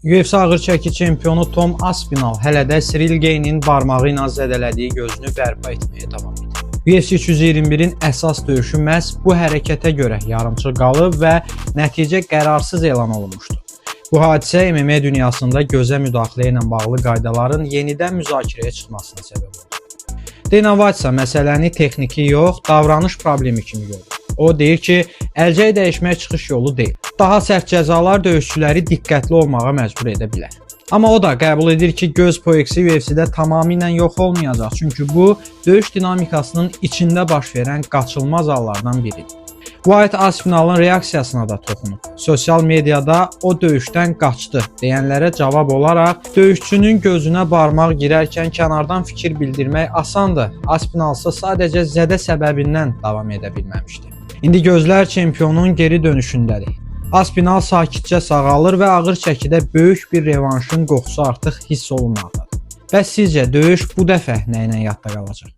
UFC ağır çəki çempionu Tom Aspinall hələ də Cyril Gayne'in barmağı ilə zədələdiyi gözünü bərpa etməyə davam edir. UFC 221-in əsas döyüşü məhz bu hərəkətə görə yarımçıq qalıb və nəticə qərarsız elan olunmuşdu. Bu hadisə MMA dünyasında gözə müdaxilə ilə bağlı qaydaların yenidən müzakirəyə çıxmasına səbəb oldu. Dana White isə məsələni texniki yox, davranış problemi kimi görür. O deyir ki, əlcək dəyişmək çıxış yolu deyil. Daha sərt cəzalar döyüşçüləri diqqətli olmağa məcbur edə bilər. Amma o da qəbul edir ki, göz poeksi UFC-də tamamilə yox olmayacaq, çünki bu döyüş dinamikasının içində baş verən qaçılmaz hallardan biridir. White Aspinall'ın reaksiyasına da toxunub. Sosial mediada o döyüşdən qaçdı deyənlərə cavab olaraq, döyüşçünün gözünə barmaq girərkən kənardan fikir bildirmək asandır. Aspinall isə sadəcə zədə səbəbindən davam edə bilməmişdi. İndi gözlər çempionun geri dönüşündədir. Aspinall sakitcə sağalır və ağır çəkidə böyük bir revanşın qoxusu artıq hiss olunmaqdadır. Bəs sizcə döyüş bu dəfə nə ilə yadda qalacaq?